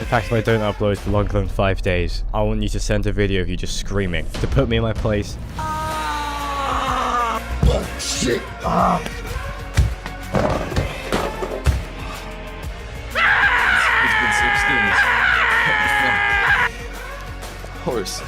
fact, if I don't upload for longer than 5 days, I want you to send a video of you just screaming to put me in my place. Shit! It's been 6 days. Horse.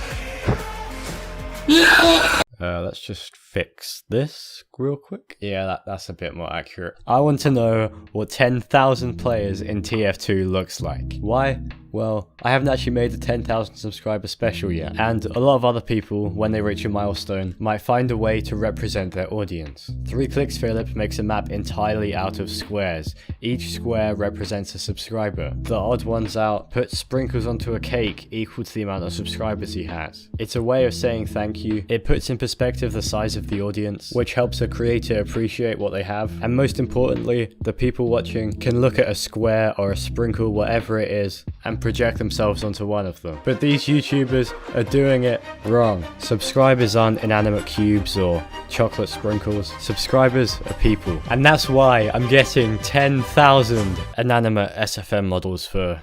Let's just fix this real quick. Yeah, that's a bit more accurate. I want to know what 10,000 players in TF2 looks like. Why? Well, I haven't actually made the 10,000 subscriber special yet, and a lot of other people, when they reach a milestone, might find a way to represent their audience. 3 Clicks Philip makes a map entirely out of squares. Each square represents a subscriber. The odd ones out put sprinkles onto a cake equal to the amount of subscribers he has. It's a way of saying thank you. It puts in perspective the size of the audience, which helps a creator appreciate what they have, and most importantly, the people watching can look at a square or a sprinkle, whatever it is, and project themselves onto one of them. But these YouTubers are doing it wrong. Subscribers aren't inanimate cubes or chocolate sprinkles. Subscribers are people. And that's why I'm getting 10,000 inanimate SFM models for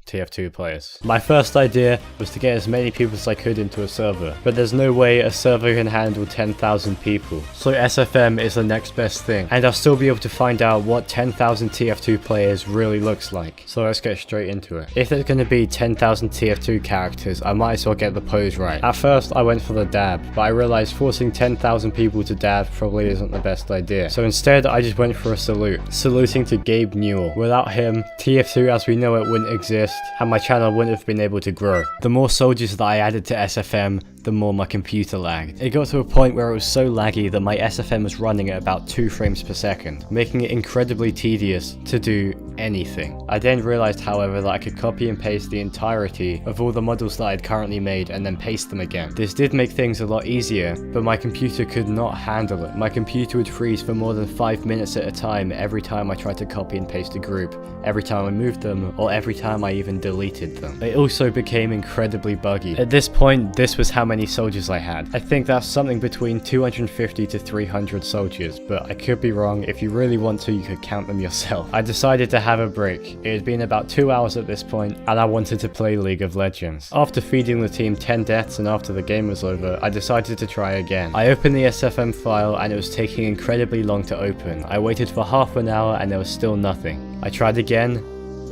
TF2 players. My first idea was to get as many people as I could into a server, but there's no way a server can handle 10,000 people. So SFM is the next best thing, and I'll still be able to find out what 10,000 TF2 players really looks like. So let's get straight into it. If there's going to be 10,000 TF2 characters, I might as well get the pose right. At first I went for the dab, but I realized forcing 10,000 people to dab probably isn't the best idea. So instead I just went for a salute, saluting to Gabe Newell. Without him, TF2 as we know it wouldn't exist, and my channel wouldn't have been able to grow. The more soldiers that I added to SFM, the more my computer lagged. It got to a point where it was so laggy that my SFM was running at about 2 frames per second, making it incredibly tedious to do anything. I then realized, however, that I could copy and paste the entirety of all the models that I had currently made and then paste them again. This did make things a lot easier, but my computer could not handle it. My computer would freeze for more than 5 minutes at a time every time I tried to copy and paste a group, every time I moved them, or every time I even deleted them. It also became incredibly buggy. At this point, this was how many soldiers I had. I think that's something between 250 to 300 soldiers, but I could be wrong. If you really want to, you could count them yourself. I decided to have a break. It had been about 2 hours at this point, and I wanted to play League of Legends. After feeding the team 10 deaths and after the game was over, I decided to try again. I opened the SFM file and it was taking incredibly long to open. I waited for half an hour and there was still nothing. I tried again.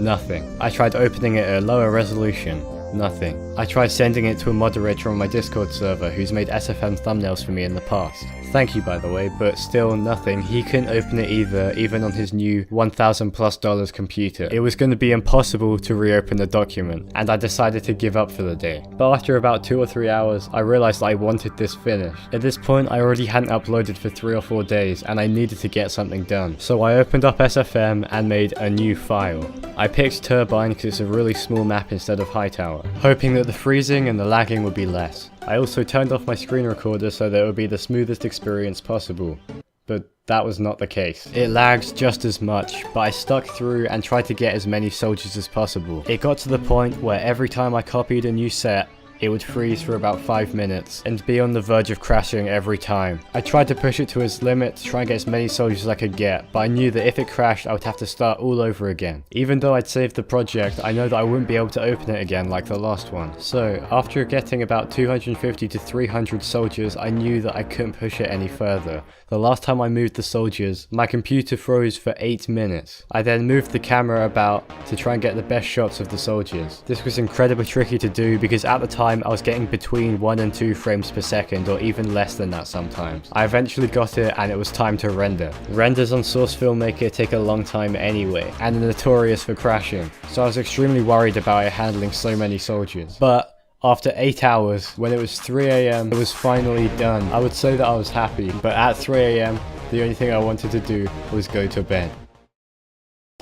Nothing. I tried opening it at a lower resolution. Nothing. I tried sending it to a moderator on my Discord server who's made SFM thumbnails for me in the past. Thank you, by the way, but still nothing. He couldn't open it either, even on his new $1,000+ computer. It was going to be impossible to reopen the document, and I decided to give up for the day. But after about 2 or 3 hours, I realized that I wanted this finished. At this point, I already hadn't uploaded for 3 or 4 days, and I needed to get something done. So I opened up SFM and made a new file. I picked Turbine because it's a really small map instead of Hightower, hoping that the freezing and the lagging would be less. I also turned off my screen recorder so that it would be the smoothest experience possible, but that was not the case. It lagged just as much, but I stuck through and tried to get as many soldiers as possible. It got to the point where every time I copied a new set, it would freeze for about 5 minutes and be on the verge of crashing every time. I tried to push it to its limit to try and get as many soldiers as I could get, but I knew that if it crashed I would have to start all over again. Even though I'd saved the project, I know that I wouldn't be able to open it again like the last one. So after getting about 250 to 300 soldiers, I knew that I couldn't push it any further. The last time I moved the soldiers, my computer froze for 8 minutes. I then moved the camera about to try and get the best shots of the soldiers. This was incredibly tricky to do because at the time I was getting between 1 and 2 frames per second, or even less than that sometimes. I eventually got it and it was time to render. Renders on Source Filmmaker take a long time anyway, and are notorious for crashing, so I was extremely worried about it handling so many soldiers. But after 8 hours, when it was 3 AM, it was finally done. I would say that I was happy, but at 3 AM, the only thing I wanted to do was go to bed.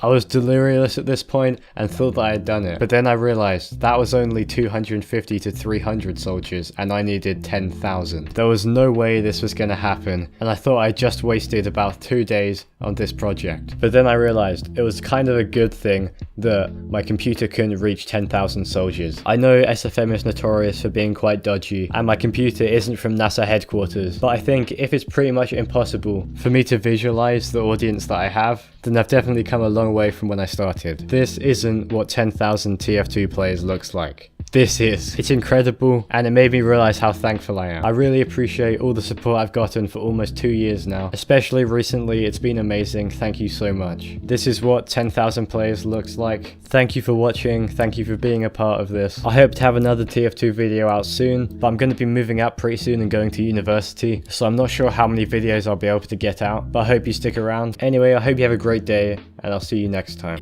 I was delirious at this point and thought that I had done it, but then I realized that was only 250 to 300 soldiers and I needed 10,000. There was no way this was gonna happen, and I thought I just wasted about 2 days on this project. But then I realized it was kind of a good thing that my computer couldn't reach 10,000 soldiers. I know SFM is notorious for being quite dodgy, and my computer isn't from NASA headquarters, but I think if it's pretty much impossible for me to visualize the audience that I have, then I've definitely come a long way from when I started. This isn't what 10,000 TF2 players looks like. This is. It's incredible, and it made me realize how thankful I am. I really appreciate all the support I've gotten for almost 2 years now. Especially recently, it's been amazing. Thank you so much. This is what 10,000 players looks like. Thank you for watching. Thank you for being a part of this. I hope to have another TF2 video out soon, but I'm going to be moving out pretty soon and going to university, so I'm not sure how many videos I'll be able to get out, but I hope you stick around. Anyway, I hope you have a great day, and I'll see you next time.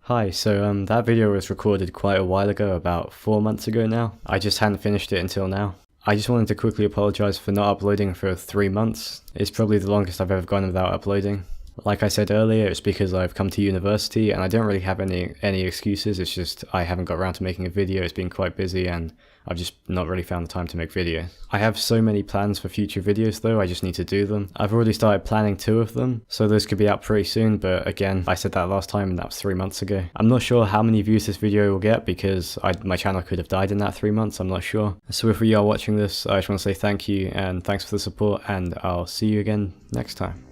Hi, so that video was recorded quite a while ago, about 4 months ago now. I just hadn't finished it until now. I just wanted to quickly apologise for not uploading for 3 months. It's probably the longest I've ever gone without uploading. Like I said earlier, it's because I've come to university and I don't really have any excuses. It's just I haven't got around to making a video. It's been quite busy and I've just not really found the time to make videos. I have so many plans for future videos though, I just need to do them. I've already started planning 2 of them, so those could be out pretty soon, but again, I said that last time and that was 3 months ago. I'm not sure how many views this video will get because my channel could have died in that 3 months, I'm not sure. So if you are watching this, I just want to say thank you and thanks for the support, and I'll see you again next time.